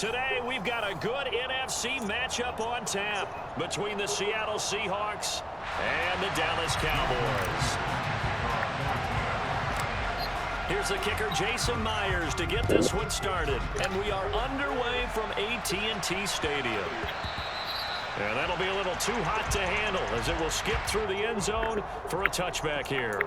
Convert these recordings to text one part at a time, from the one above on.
Today, we've got a good NFC matchup on tap between the Seattle Seahawks and the Dallas Cowboys. Here's the kicker, Jason Myers, to get this one started. And we are underway from AT&T Stadium. And that'll be a little too hot to handle as it will skip through the end zone for a touchback here.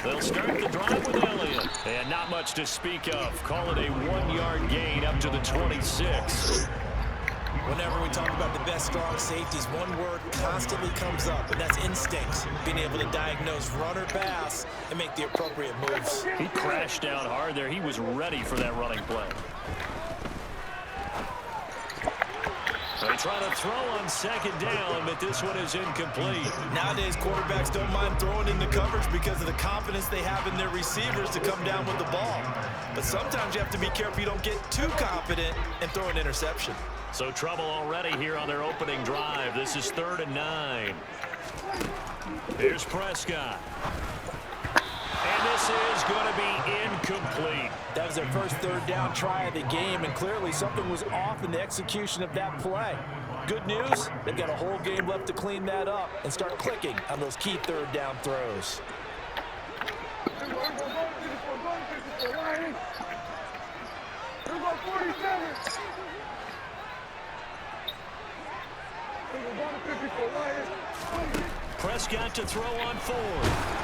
They'll start the drive with Elliott. And not much to speak of. Call it a 1-yard gain up to the 26. Whenever we talk about the best strong safeties, one word constantly comes up, and that's instincts. Being able to diagnose run or pass and make the appropriate moves. He crashed down hard there. He was ready for that running play. They try to throw on second down, but this one is incomplete. Nowadays, quarterbacks don't mind throwing into coverage because of the confidence they have in their receivers to come down with the ball. But sometimes you have to be careful you don't get too confident and throw an interception. So trouble already here on their opening drive. This is 3rd and 9. Here's Prescott. And this is going to be incomplete. That was their first 3rd down try of the game, and clearly something was off in the execution of that play. Good news, they've got a whole game left to clean that up and start clicking on those key 3rd down throws. Prescott to throw on 4th.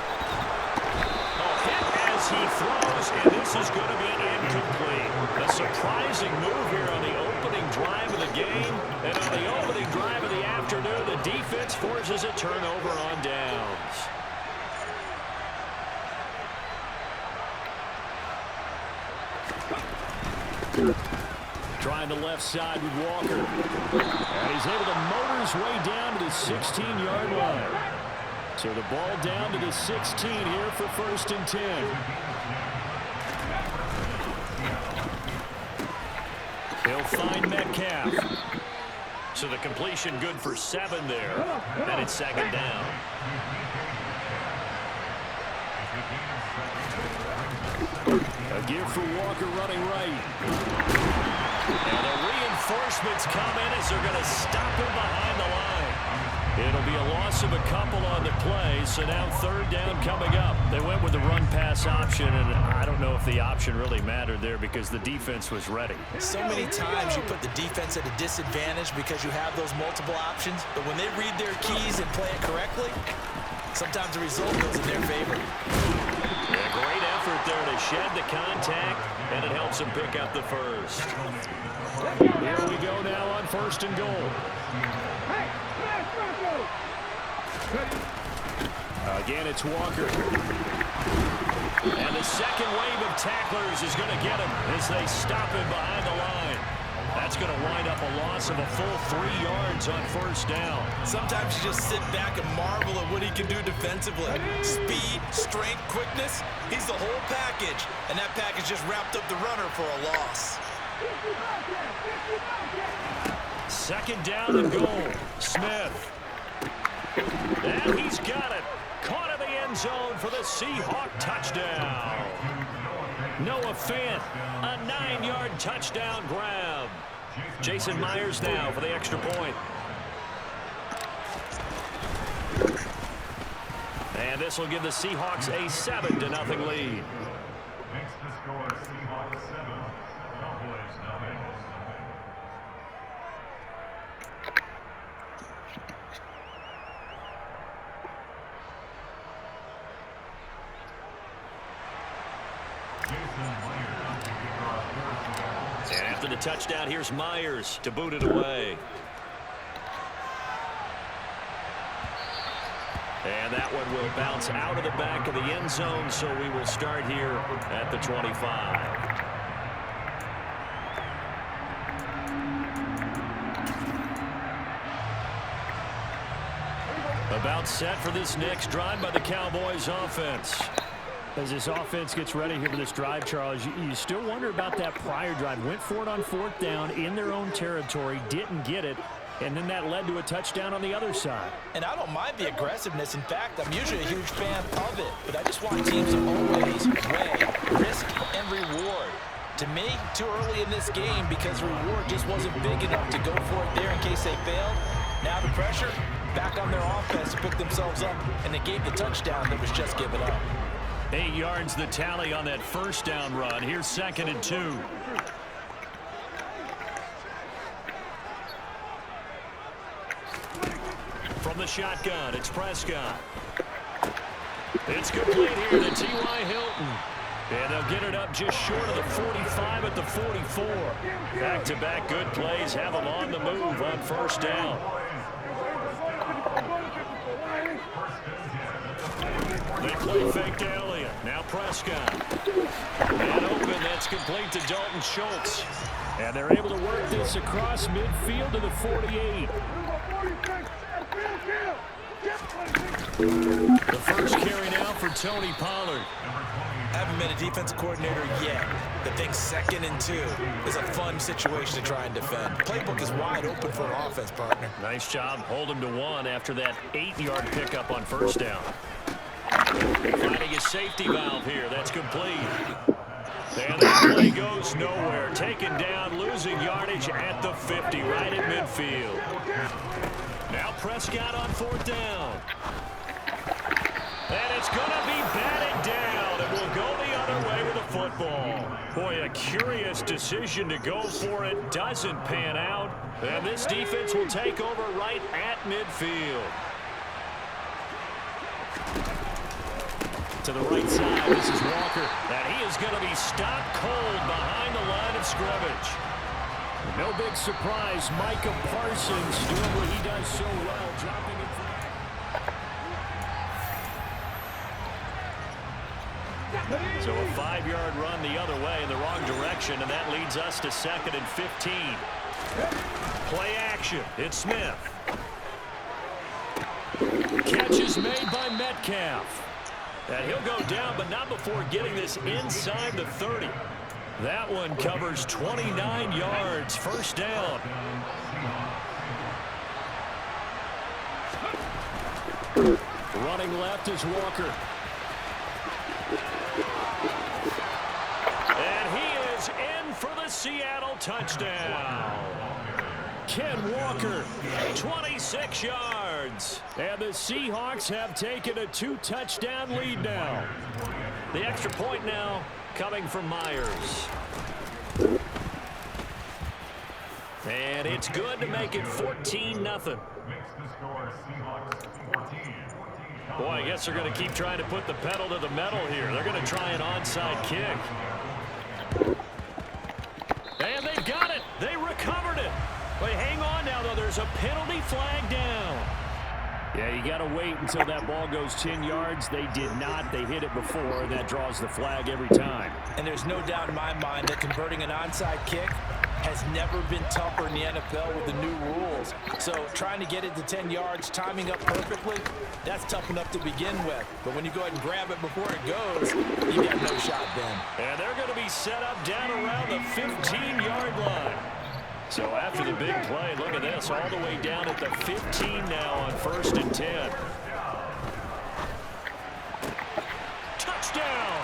As he throws, and this is going to be incomplete. A surprising move here on the opening drive of the game. And on the opening drive of the afternoon, the defense forces a turnover on downs. Trying the left side with Walker. And he's able to motor his way down to the 16-yard line. So the ball down to the 16 here for 1st and 10. He'll find Metcalf. So the completion good for 7 there. And it's 2nd down. A give for Walker running right. And the reinforcements come in as they're going to stop him behind the line. It'll be a loss of a couple on the play, so now 3rd down coming up. They went with the run-pass option, and I don't know if the option really mattered there because the defense was ready. So many times you put the defense at a disadvantage because you have those multiple options, but when they read their keys and play it correctly, sometimes the result goes in their favor. Yeah, great effort there to shed the contact, and it helps them pick up the first. Here we go now on 1st and goal. Again, it's Walker. And the second wave of tacklers is going to get him as they stop him behind the line. That's going to wind up a loss of a full 3 yards on 1st down. Sometimes you just sit back and marvel at what he can do defensively. Speed, strength, quickness, he's the whole package. And that package just wrapped up the runner for a loss. 2nd down and goal. Smith. And he's got it. Caught in the end zone for the Seahawk touchdown. Noah Fant, a 9-yard touchdown grab. Jason Myers now for the extra point. And this will give the Seahawks a 7-0 lead. Makes the score Seahawks 7, Cowboys 9. And After the touchdown, here's Myers to boot it away. And that one will bounce out of the back of the end zone, so we will start here at the 25. About set for this next drive by the Cowboys offense. As this offense gets ready here for this drive, Charles, you still wonder about that prior drive. Went for it on 4th down in their own territory, didn't get it, and then that led to a touchdown on the other side. And I don't mind the aggressiveness. In fact, I'm usually a huge fan of it. But I just want teams to always weigh risk and reward. To me, too early in this game because reward just wasn't big enough to go for it there in case they failed. Now the pressure back on their offense to pick themselves up, and they gave the touchdown that was just given up. 8 yards the tally on that first down run. Here's 2nd and 2. From the shotgun, it's Prescott. It's complete here to T.Y. Hilton. And they'll get it up just short of the 45 at the 44. Back-to-back good plays have them on the move on first down. They play fake to Elliott. Now Prescott. And open, that's complete to Dalton Schultz. And they're able to work this across midfield to the 48. The first carry now for Tony Pollard. Haven't been a defensive coordinator yet, but think 2nd and 2 is a fun situation to try and defend. Playbook is wide open for an offense, partner. Nice job. Hold him to 1 after that 8-yard pickup on first down. Finding a safety valve here. That's complete. And that play goes nowhere. Taken down, losing yardage at the 50, right at midfield. Now Prescott on 4th down. And it's going to be batted down. It will go the other way with the football. Boy, a curious decision to go for it. Doesn't pan out. And this defense will take over right at midfield. To the right side, this is Walker. And he is going to be stopped cold behind the line of scrimmage. No big surprise. Micah Parsons doing what he does so well, dropping it. So a 5-yard run the other way in the wrong direction, and that leads us to 2nd and 15. Play action. It's Smith. Catch is made by Metcalf. And he'll go down, but not before getting this inside the 30. That one covers 29 yards. First down. Running left is Walker. And he is in for the Seattle touchdown. Ken Walker, 26 yards. And the Seahawks have taken a 2-touchdown lead now. The extra point now coming from Myers. And it's good to make it 14-0. Boy, I guess they're going to keep trying to put the pedal to the metal here. They're going to try an onside kick. And they've got it. They recovered it. But hang on now, though. There's a penalty flag down. Yeah, you got to wait until that ball goes 10 yards. They did not. They hit it before, and that draws the flag every time. And there's no doubt in my mind that converting an onside kick has never been tougher in the NFL with the new rules. So trying to get it to 10 yards, timing up perfectly, that's tough enough to begin with. But when you go ahead and grab it before it goes, you got no shot then. And they're going to be set up down around the 15-yard line. So after the big play, look at this, all the way down at the 15 now on 1st and 10. Touchdown!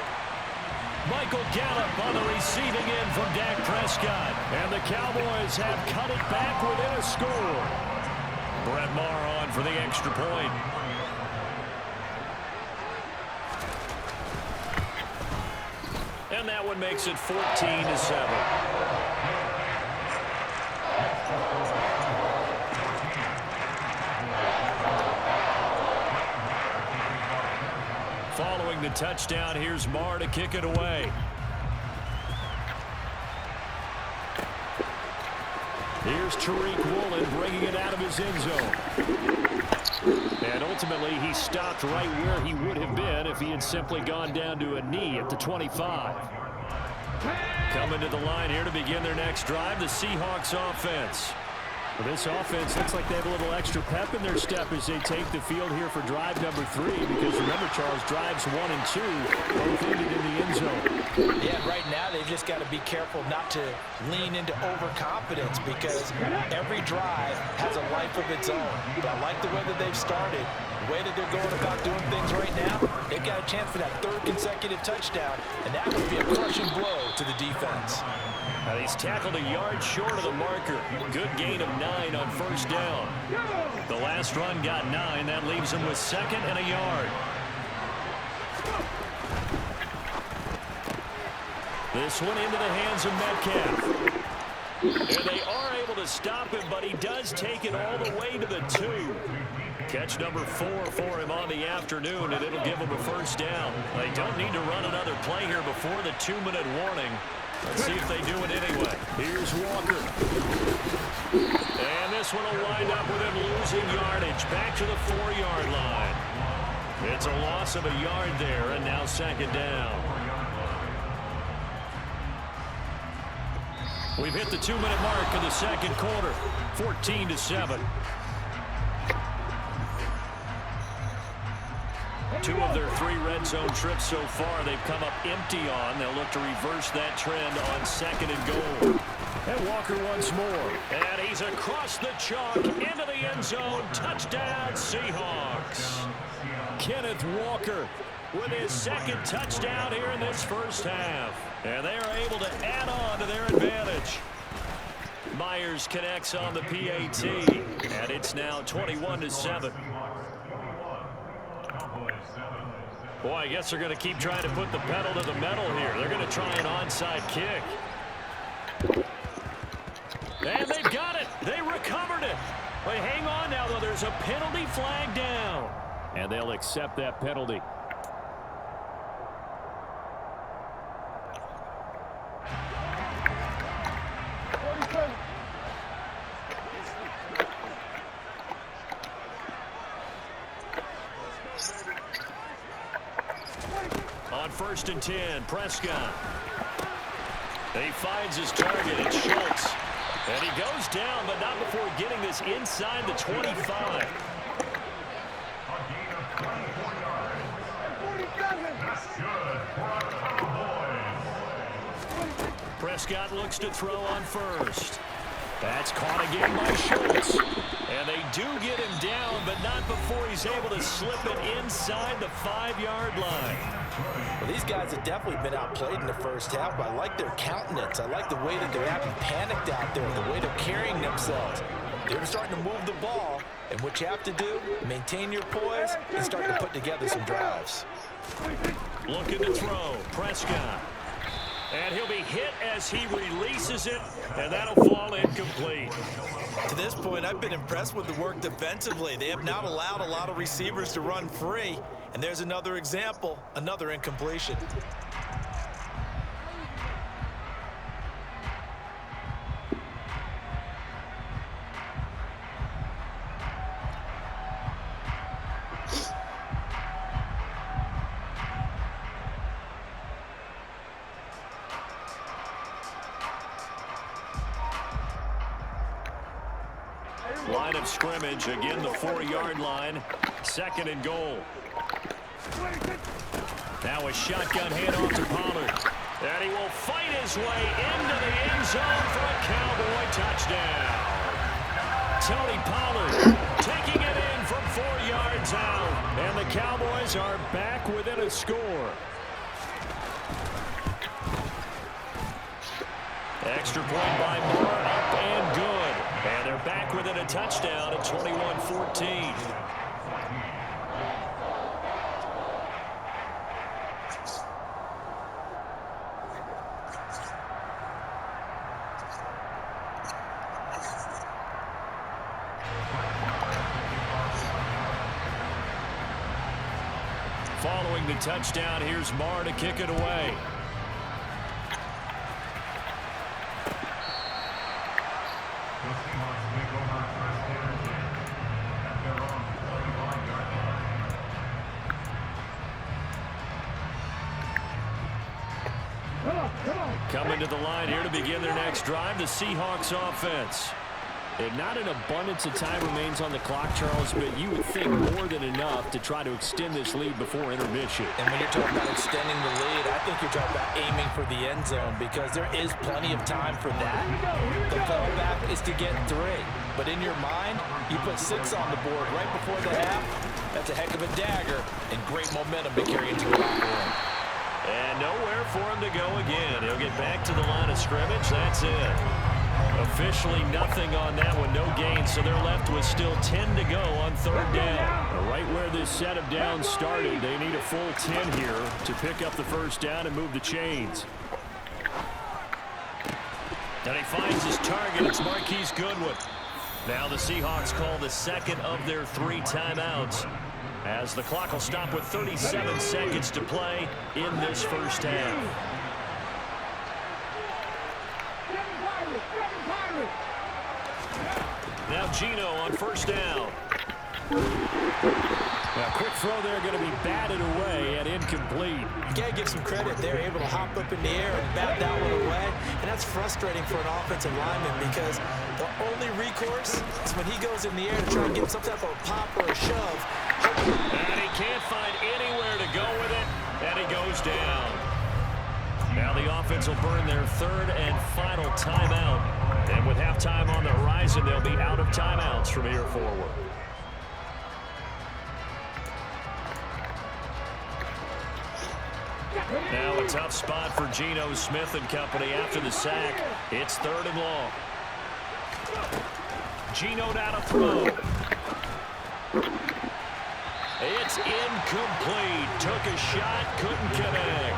Michael Gallup on the receiving end from Dak Prescott. And the Cowboys have cut it back within a score. Brett Maher on for the extra point. And that one makes it 14-7. Following the touchdown, here's Maher to kick it away. Here's Tariq Woolen bringing it out of his end zone. And ultimately, he stopped right where he would have been if he had simply gone down to a knee at the 25. Coming to the line here to begin their next drive, the Seahawks offense. Well, this offense looks like they have a little extra pep in their step as they take the field here for drive number 3. Because remember, Charles, drives 1 and 2 both ended in the end zone. Yeah, right now they've just got to be careful not to lean into overconfidence because every drive has a life of its own. But I like the way that they've started, the way that they're going about doing things right now. They've got a chance for that 3rd consecutive touchdown, and that would be a crushing blow to the defense. Now he's tackled a yard short of the marker. Good gain of 9 on first down. The last run got 9. That leaves him with 2nd and a yard. This one into the hands of Metcalf. And they are able to stop him, but he does take it all the way to the 2. Catch number 4 for him on the afternoon, and it'll give him a first down. They don't need to run another play here before the 2-minute warning. Let's see if they do it anyway. Here's Walker. And this one will wind up with him losing yardage back to the 4-yard line. It's a loss of a yard there, and now 2nd down. We've hit the 2-minute mark of the 2nd quarter, 14-7. 2 of their 3 red zone trips so far they've come up empty on. They'll look to reverse that trend on 2nd and goal. And Walker once more. And he's across the chalk into the end zone. Touchdown, Seahawks. Kenneth Walker with his 2nd touchdown here in this first half. And they are able to add on to their advantage. Myers connects on the PAT. And it's now 21-7. Boy, I guess they're going to keep trying to put the pedal to the metal here. They're going to try an onside kick. And they've got it. They recovered it. But hang on now, though. There's a penalty flag down. And they'll accept that penalty. On 1st and 10, Prescott. He finds his target. It's Schultz. And he goes down, but not before getting this inside the 25. Prescott looks to throw on 1st. That's caught again by Schultz. And they do get him down, but not before he's able to slip it inside the 5-yard line. Well, these guys have definitely been outplayed in the first half, but I like their countenance. I like the way that they're acting panicked out there, the way they're carrying themselves. They're starting to move the ball, and what you have to do, maintain your poise and start to put together some drives. Looking to throw, Prescott. And he'll be hit as he releases it, and that'll fall incomplete. To this point, I've been impressed with the work defensively. They have not allowed a lot of receivers to run free. And there's another example, another incompletion. Line of scrimmage, again the 4-yard line, 2nd and goal. Now a shotgun handoff to Pollard. And he will fight his way into the end zone for a Cowboy touchdown. Tony Pollard taking it in from 4 yards out. And the Cowboys are back within a score. Extra point by Moore, up and good. And they're back within a touchdown at 21-14. Following the touchdown, here's Marr to kick it away. Seahawks take over first and 10 at their own 25-yard line. Coming to the line here to begin their next drive, the Seahawks offense. And not an abundance of time remains on the clock, Charles, but you would think more than enough to try to extend this lead before intermission. And when you're talking about extending the lead, I think you're talking about aiming for the end zone because there is plenty of time for that. The fallback is to get 3. But in your mind, you put 6 on the board right before the half. That's a heck of a dagger and great momentum to carry into the locker room. And nowhere for him to go again. He'll get back to the line of scrimmage. That's it. Officially nothing on that one, no gain, so they're left with still 10 to go on third down. Right where this set of downs started, they need a full 10 here to pick up the first down and move the chains. And he finds his target. It's Marquise Goodwin. Now the Seahawks call the second of their 3 timeouts, as the clock will stop with 37 seconds to play in this first half. Now Gino on first down. Now, quick throw there, going to be batted away and incomplete. You got to give some credit. They're able to hop up in the air and bat that one away. And that's frustrating for an offensive lineman because the only recourse is when he goes in the air to try and get some type of a pop or a shove. And he can't find anywhere to go with it, and he goes down. Now the offense will burn their 3rd and final timeout. And with halftime on the horizon, they'll be out of timeouts from here forward. Now a tough spot for Geno Smith and company after the sack. It's 3rd and long. Geno down to throw. It's incomplete. Took a shot, couldn't connect.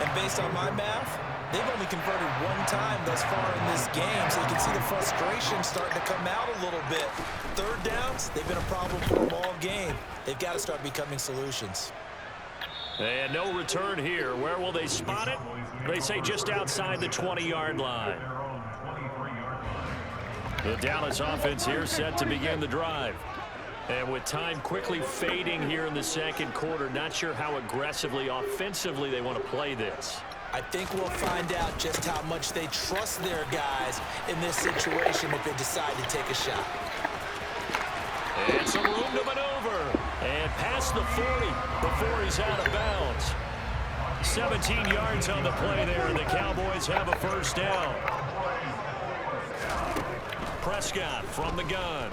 And based on my math, they've only converted 1 time thus far in this game, so you can see the frustration starting to come out a little bit. 3rd downs, they've been a problem for them all game. They've got to start becoming solutions. And no return here. Where will they spot it? They say just outside the 20-yard line. The Dallas offense here set to begin the drive. And with time quickly fading here in the second quarter, not sure how aggressively, offensively they want to play this. I think we'll find out just how much they trust their guys in this situation if they decide to take a shot. And some room to maneuver. And past the 40 before he's out of bounds. 17 yards on the play there, and the Cowboys have a first down. Prescott from the gun.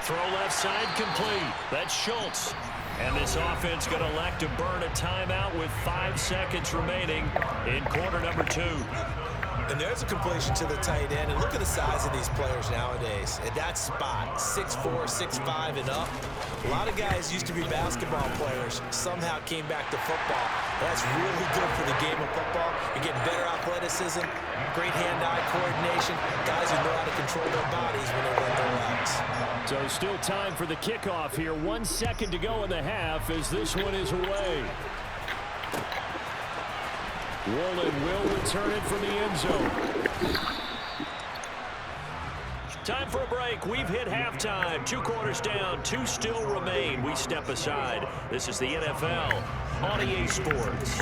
Throw left side complete. That's Schultz. And this offense going to elect to burn a timeout with 5 seconds remaining in quarter number 2. And there's a completion to the tight end. And look at the size of these players nowadays. At that spot, 6'4", 6'5", and up. A lot of guys used to be basketball players. Somehow came back to football. That's really good for the game of football. You're getting better athleticism, great hand-eye coordination. Guys who know how to control their bodies when they run their routes. So still time for the kickoff here. 1 second to go in the half as this one is away. Woolen will return it from the end zone. Time for a break. We've hit halftime. 2 quarters down. 2 still remain. We step aside. This is the NFL on EA Sports.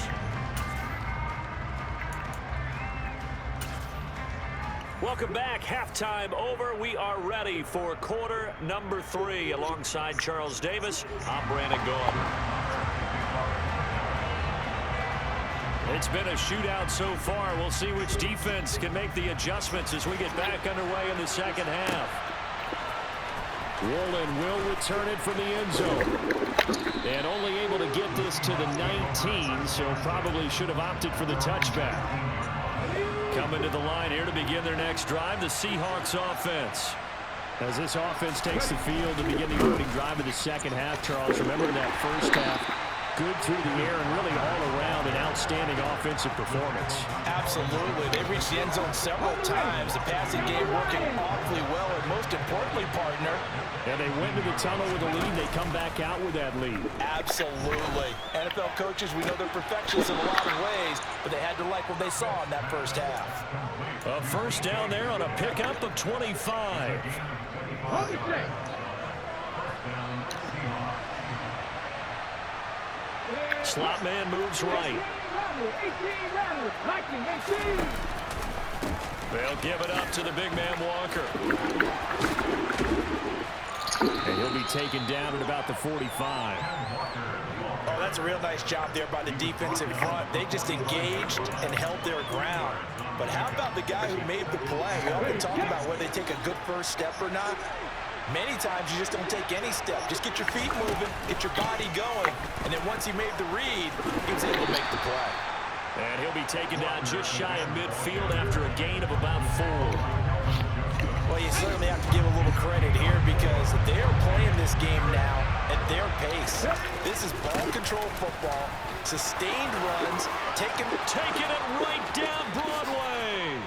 Welcome back. Halftime over. We are ready for quarter number 3. Alongside Charles Davis, I'm Brandon Gordon. It's been a shootout so far. We'll see which defense can make the adjustments as we get back underway in the second half. Woolen will return it from the end zone. And only able to get this to the 19, so probably should have opted for the touchback. Coming to the line here to begin their next drive, the Seahawks offense. As this offense takes the field to begin the opening drive of the second half, Charles, remember that first half, good through the air and really all around an outstanding offensive performance. Absolutely. They reached the end zone several times. The passing game working awfully well, and most importantly, partner. And they went to the tunnel with a lead. They come back out with that lead. Absolutely. NFL coaches, we know they're perfectionists in a lot of ways, but they had to like what they saw in that first half. A first down there on a pickup of 25. Slot man moves right. They'll give it up to the big man Walker. And he'll be taken down at about the 45. Oh, that's a real nice job there by the defensive front. They just engaged and held their ground. But how about the guy who made the play? We often talk about whether they take a good first step or not. Many times you just don't take any step. Just get your feet moving, get your body going, and then once he made the read, he was able to make the play. And he'll be taken down just shy of midfield after a gain of about 4. Well, you certainly have to give a little credit here because they're playing this game now at their pace. This is ball control football, sustained runs, taking it right down Broadway.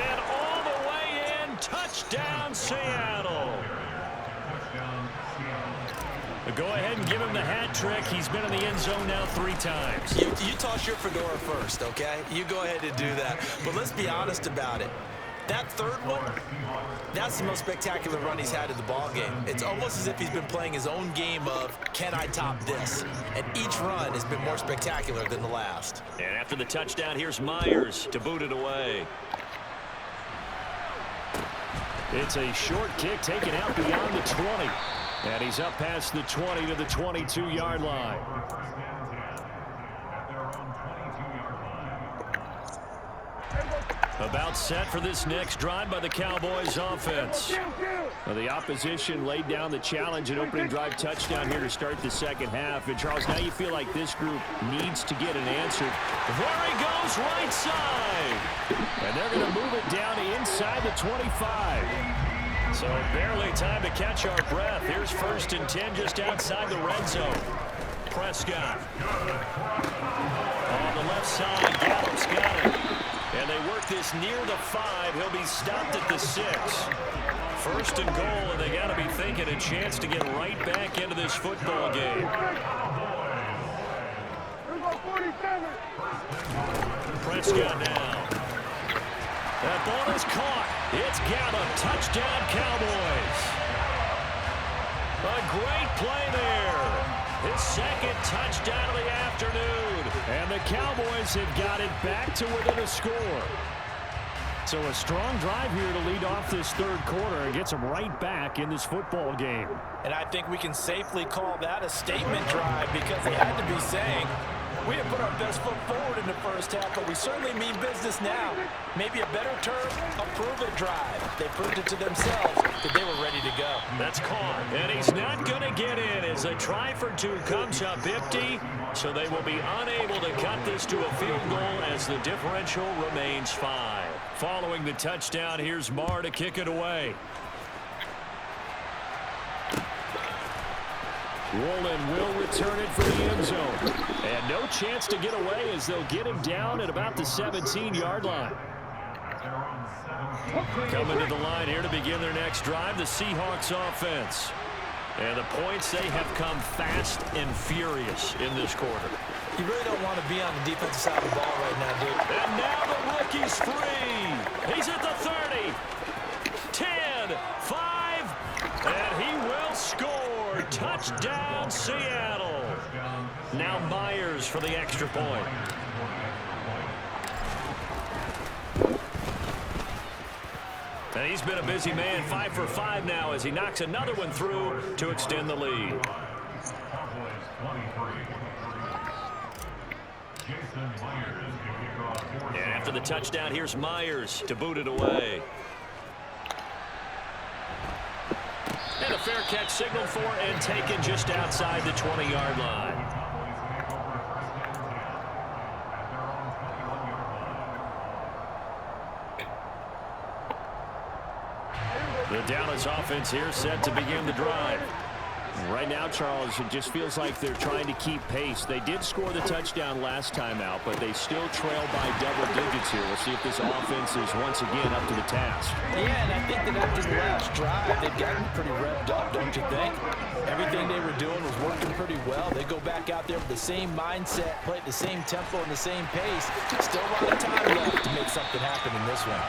And all the way in, touchdown Seattle. Go ahead and give him the hat trick. He's been in the end zone now 3 times. You toss your fedora first, okay? You go ahead and do that. But let's be honest about it. That third one, that's the most spectacular run he's had in the ballgame. It's almost as if he's been playing his own game of, can I top this? And each run has been more spectacular than the last. And after the touchdown, here's Myers to boot it away. It's a short kick taken out beyond the 20. And he's up past the 20 to the 22-yard line. About set for this next drive by the Cowboys offense. Well, the opposition laid down the challenge and opening drive touchdown here to start the second half. And, Charles, now you feel like this group needs to get an answer. There he goes, right side. And they're going to move it down to inside the 25. So barely time to catch our breath. Here's 1st and 10 just outside the red zone. Prescott. On the left side, Gallup's got it. And they work this near the 5. He'll be stopped at the 6. 1st and goal, and they got to be thinking a chance to get right back into this football game. Prescott now. That ball is caught. It's Gallup. Touchdown, Cowboys. A great play there. His 2nd touchdown of the afternoon. And the Cowboys have got it back to within a score. So a strong drive here to lead off this 3rd quarter and gets them right back in this football game. And I think we can safely call that a statement drive because they had to be saying, we didn't put our best foot forward in the first half, but we certainly mean business now. Maybe a better term, a prove-it drive. They proved it to themselves that they were ready to go. That's caught. And he's not going to get in as a try for 2 comes up empty. So they will be unable to cut this to a field goal as the differential remains 5. Following the touchdown, here's Marr to kick it away. Rowland will return it for the end zone. And no chance to get away as they'll get him down at about the 17-yard line. Coming to the line here to begin their next drive, the Seahawks offense. And the points, they have come fast and furious in this quarter. You really don't want to be on the defensive side of the ball right now, dude. And now the rookie's free. He's at the 30. 10, 5, and he will score. Touchdown, Seattle. Now Myers for the extra point. And he's been a busy man, 5 for 5 now as he knocks another one through to extend the lead. And after the touchdown, here's Myers to boot it away. And a fair catch signaled for and taken just outside the 20-yard line. The Dallas offense here set to begin the drive. Right now, Charles, it just feels like they're trying to keep pace. They did score the touchdown last time out, but they still trail by double digits here. We'll see if this offense is once again up to the task. Yeah, and I think that after the last drive, they've gotten pretty revved up, don't you think? Everything they were doing was working pretty well. They go back out there with the same mindset, play at the same tempo and the same pace. Still a lot of time left to make something happen in this one.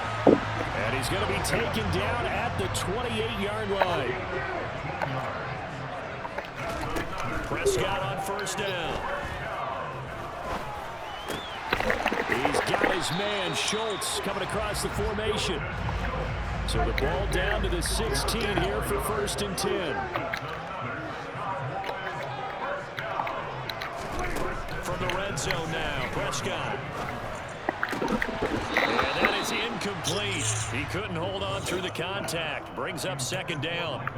And he's going to be taken down at the 28-yard line. Prescott on first down. He's got his man, Schultz, coming across the formation. So the ball down to the 16 here for 1st and 10. From the red zone now, Prescott. And that is incomplete. He couldn't hold on through the contact. Brings up 2nd down.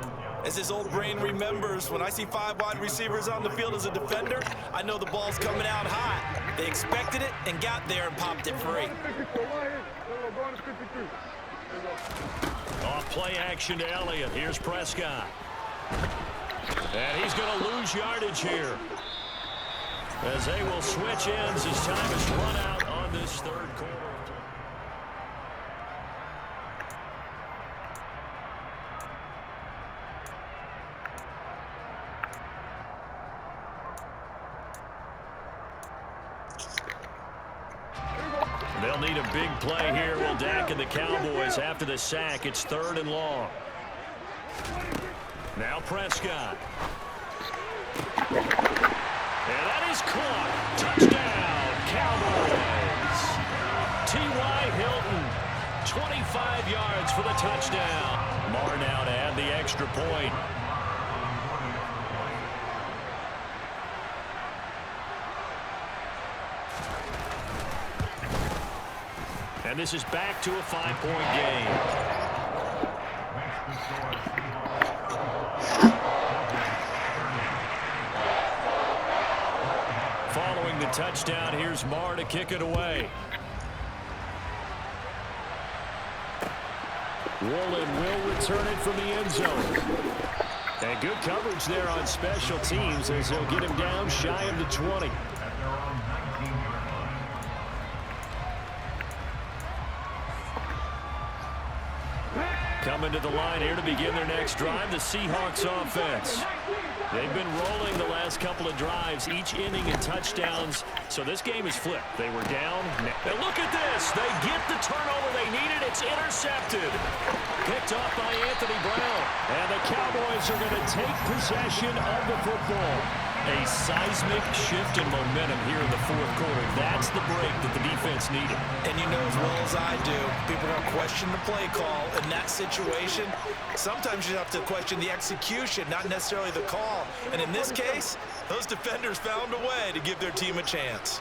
As his old brain remembers, when I see 5 wide receivers on the field as a defender, I know the ball's coming out hot. They expected it and got there and popped it free. Off play action to Elliott. Here's Prescott. And he's going to lose yardage here, as they will switch ends as time is run out on this 3rd quarter. They'll need a big play here. Will Dak and the Cowboys after the sack. It's 3rd and long. Now Prescott. And that is caught. Touchdown, Cowboys. T.Y. Hilton, 25 yards for the touchdown. Marr now to add the extra point. And this is back to a 5-point game. Following the touchdown, here's Marr to kick it away. Woolen will return it from the end zone. And good coverage there on special teams as they'll get him down shy of the 20. Coming to the line here to begin their next drive, the Seahawks offense. They've been rolling the last couple of drives, each inning in touchdowns. So this game is flipped. They were down. And look at this. They get the turnover they needed. It's intercepted. Picked off by Anthony Brown. And the Cowboys are going to take possession of the football. A seismic shift in momentum here in the 4th quarter. That's the break that the defense needed. And you know as well as I do, people are going to question the play call in that situation. Sometimes you have to question the execution, not necessarily the call. And in this case, those defenders found a way to give their team a chance.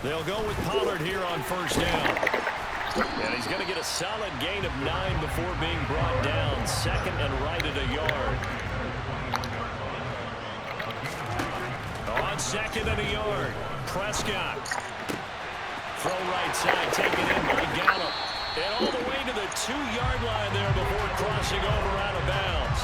They'll go with Pollard here on first down. And he's going to get a solid gain of 9 before being brought down. 2nd and right at a yard. On 2nd and a yard, Prescott. Throw right side, taken in by Gallup. And all the way to the 2-yard line there before crossing over out of bounds.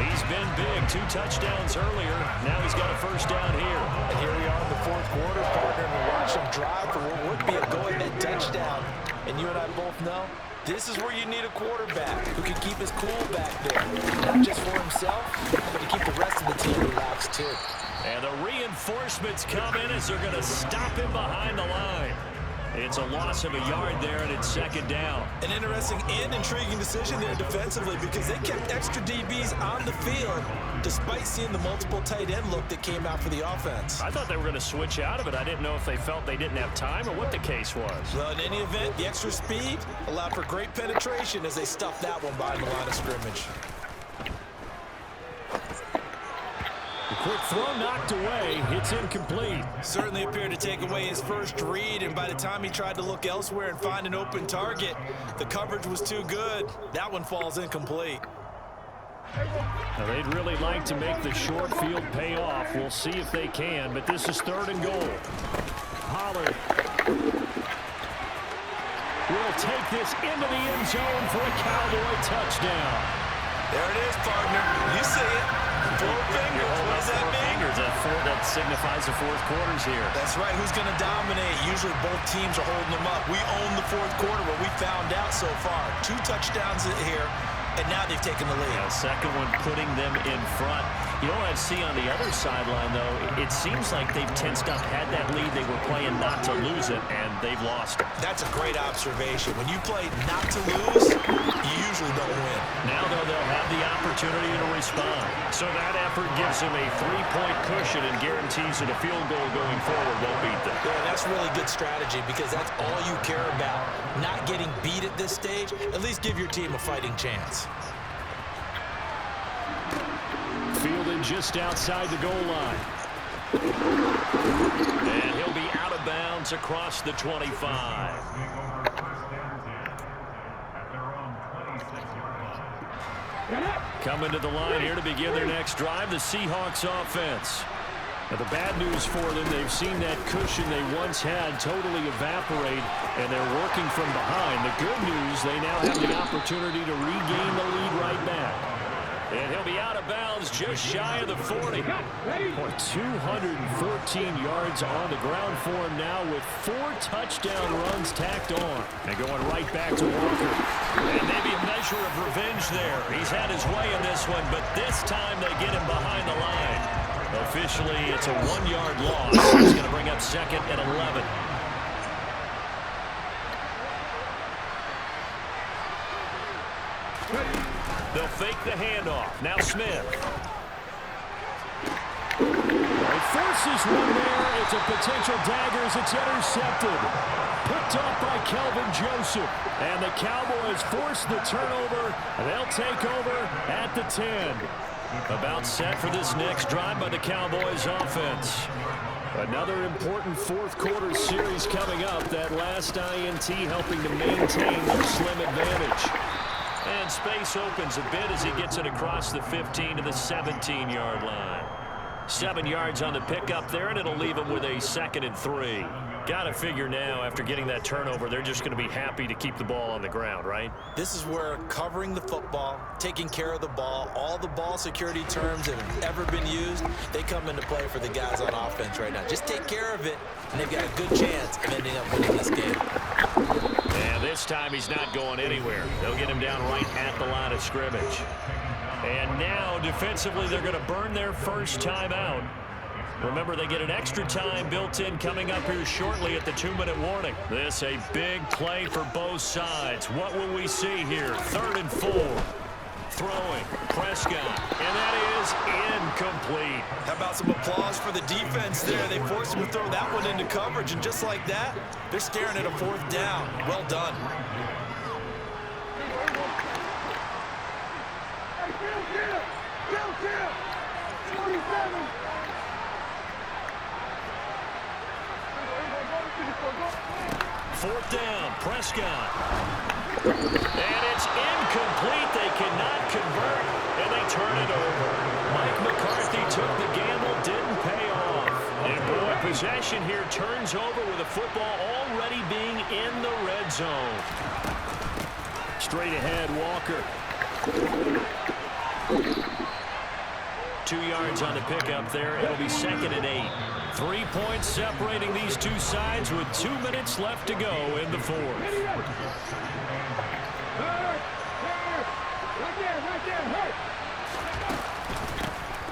He's been big. 2 touchdowns earlier. Now he's got a first down here. And here we are in the 4th quarter, partner, and we watch him drive for what would be a go-ahead touchdown. And you and I both know this is where you need a quarterback who can keep his cool back there. Not just for himself, but to keep the rest of the team relaxed too. And the reinforcements come in as they're going to stop him behind the line. It's a loss of a yard there, and it's 2nd down. An interesting and intriguing decision there defensively because they kept extra DBs on the field despite seeing the multiple tight end look that came out for the offense. I thought they were going to switch out of it. I didn't know if they felt they didn't have time or what the case was. Well, in any event, the extra speed allowed for great penetration as they stuffed that one behind the line of scrimmage. The quick throw knocked away. It's incomplete. Certainly appeared to take away his first read, and by the time he tried to look elsewhere and find an open target, the coverage was too good. That one falls incomplete. Now they'd really like to make the short field pay off. We'll see if they can, but this is 3rd and goal. Pollard. will take this into the end zone for a Cowboy touchdown. There it is, partner. You see it. Four fingers. What does that mean? That signifies the fourth quarter's here. That's right. Who's going to dominate? Usually both teams are holding them up. We own the fourth quarter, but we found out so far. 2 touchdowns here, and now they've taken the lead. Second one putting them in front. You know what I see on the other sideline, though? It seems like they've tensed up, had that lead. They were playing not to lose it, and they've lost it. That's a great observation. When you play not to lose, you usually don't win. Now, though, they'll have the opportunity to respond. So that effort gives them a 3-point cushion and guarantees that a field goal going forward won't beat them. Yeah, that's really good strategy because that's all you care about. Not getting beat at this stage, at least give your team a fighting chance. Fielded just outside the goal line. And he'll be out of bounds across the 25. Coming to the line here to begin their next drive, the Seahawks offense. Now, the bad news for them, they've seen that cushion they once had totally evaporate, and they're working from behind. The good news, they now have the opportunity to regain the lead right back. And he'll be out of bounds just shy of the 40. 214 yards on the ground for him now with 4 touchdown runs tacked on. And going right back to Walker. And maybe a measure of revenge there. He's had his way in this one, but this time they get him behind the line. Officially, it's a 1-yard loss. It's going to bring up 2nd and 11. They'll fake the handoff. Now Smith. He forces one there. It's a potential dagger as it's intercepted. Picked up by Kelvin Joseph. And the Cowboys force the turnover. And they'll take over at the 10. About set for this next drive by the Cowboys offense. Another important fourth quarter series coming up. That last INT helping to maintain their slim advantage. And space opens a bit as he gets it across the 15 to the 17-yard line. 7 yards on the pickup there, and it'll leave him with a 2nd and 3. Got to figure now, after getting that turnover, they're just going to be happy to keep the ball on the ground, right? This is where covering the football, taking care of the ball, all the ball security terms that have ever been used, they come into play for the guys on offense right now. Just take care of it, and they've got a good chance of ending up winning this game. And this time he's not going anywhere. They'll get him down right at the line of scrimmage. And now, defensively, they're going to burn their first time out. Remember, they get an extra time built in coming up here shortly at the 2-minute warning. This a big play for both sides. What will we see here? 3rd and 4. Throwing. Prescott. And that is incomplete. How about some applause for the defense there? They forced him to throw that one into coverage, and just like that, they're staring at a 4th down. Well done. Fourth down, Prescott. And it's incomplete. They cannot convert, and they turn it over. Mike McCarthy took the gamble, didn't pay off. And boy, possession here turns over with the football already being in the red zone. Straight ahead, Walker. 2 yards on the pickup there. It'll be 2nd and 8. 3 points separating these two sides with 2 minutes left to go in the 4th.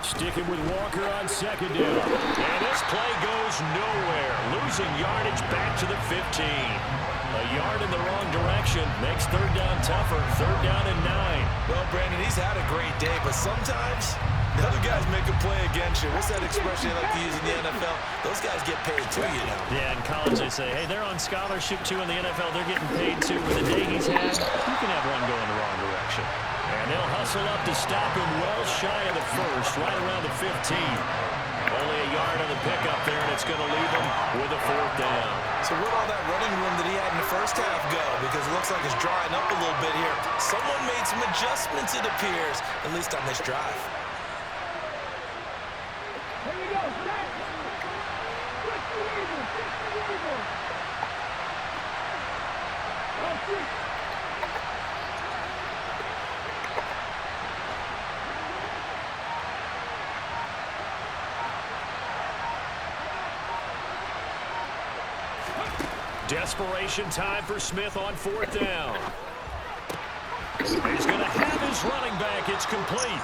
Sticking with Walker on 2nd down. And this play goes nowhere. Losing yardage back to the 15. A yard in the wrong direction makes 3rd down tougher. 3rd down and 9. Well, Brandon, he's had a great day, but sometimes the other guys make a play against you. What's that expression they like to use in the NFL? Those guys get paid too, you know. Yeah, in college they say, hey, they're on scholarship too. In the NFL, they're getting paid too. With the day he's had, you can have one go in the wrong direction. And they'll hustle up to stop him well shy of the 1st, right around the 15. Only a yard on the pickup there, and it's going to leave him with a 4th down. So where'd all that running room that he had in the first half go? Because it looks like it's drying up a little bit here. Someone made some adjustments, it appears, at least on this drive. Desperation time for Smith on 4th down. He's going to have his running back. It's complete.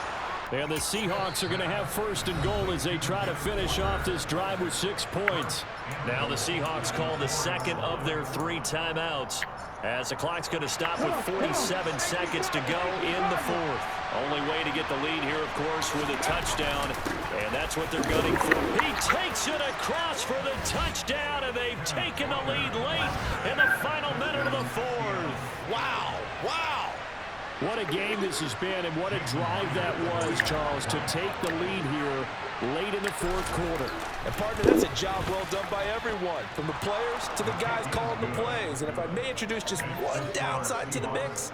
And the Seahawks are going to have 1st and goal as they try to finish off this drive with 6 points. Now the Seahawks call the 2nd of their 3 timeouts, as the clock's going to stop with 47 seconds to go in the 4th. Only way to get the lead here, of course, with a touchdown, and that's what they're gunning for. He takes it across for the touchdown, and they've taken the lead late in the final minute of the 4th. Wow, wow. What a game this has been, and what a drive that was, Charles, to take the lead here late in the 4th quarter. And, partner, that's a job well done by everyone, from the players to the guys calling the plays. And if I may introduce just one downside to the mix,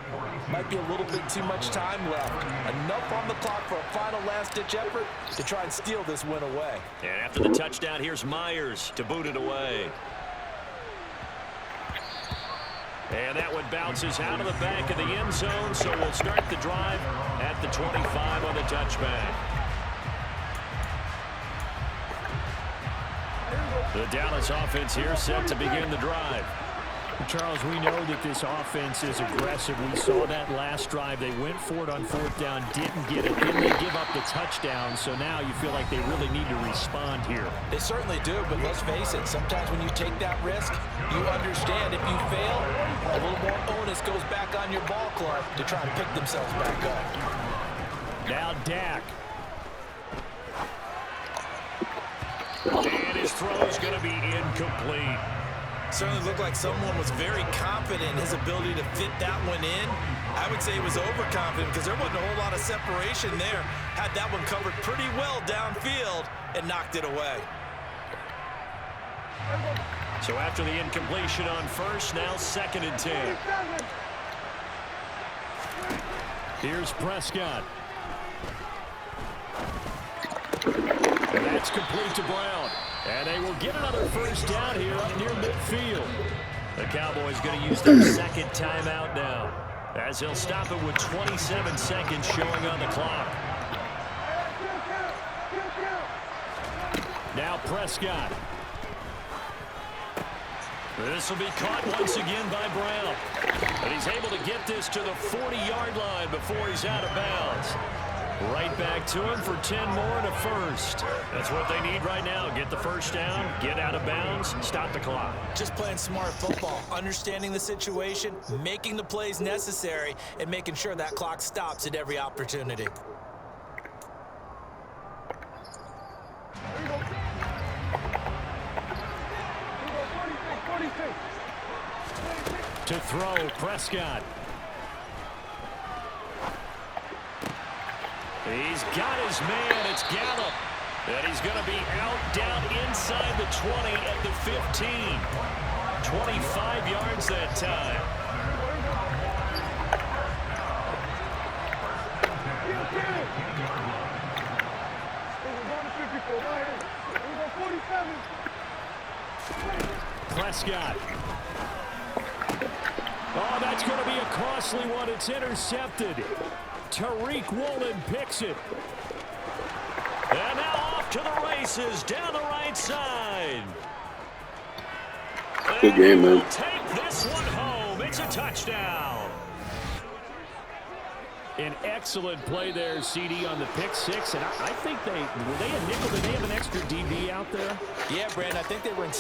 might be a little bit too much time left. Enough on the clock for a final last-ditch effort to try and steal this win away. And after the touchdown, here's Myers to boot it away. And that one bounces out of the back of the end zone, so we'll start the drive at the 25 on the touchback. The Dallas offense here set to begin the drive. Charles, we know that this offense is aggressive. We saw that last drive. They went for it on 4th down, didn't get it, then they give up the touchdown. So now you feel like they really need to respond here. They certainly do, but let's face it, sometimes when you take that risk, you understand if you fail, a little more onus goes back on your ball club to try and pick themselves back up. Now Dak. And his throw is going to be incomplete. Certainly looked like someone was very confident in his ability to fit that one in. I would say he was overconfident because there wasn't a whole lot of separation there. Had that one covered pretty well downfield and knocked it away. So after the incompletion on 1st, now 2nd and 10. Here's Prescott. And that's complete to Brown. And they will get another 1st down here up near midfield. The Cowboys going to use their 2nd timeout now, as he'll stop it with 27 seconds showing on the clock. Now Prescott. This will be caught once again by Brown. But he's able to get this to the 40-yard line before he's out of bounds. Right back to him for 10 more and a 1st. That's what they need right now. Get the 1st down, get out of bounds, stop the clock. Just playing smart football, understanding the situation, making the plays necessary, and making sure that clock stops at every opportunity. To throw, Prescott. He's got his man. It's Gallup. And he's going to be out down inside the 20 at the 15. 25 yards that time. Prescott. Oh, that's going to be a costly one. It's intercepted. Tariq Woolen picks it. And now off to the races down the right side. Good game, man. Take this one home. It's a touchdown. An excellent play there, CD, on the pick 6. And I think were they a nickel? Did they have an extra DB out there? Yeah, Brandon, I think they were in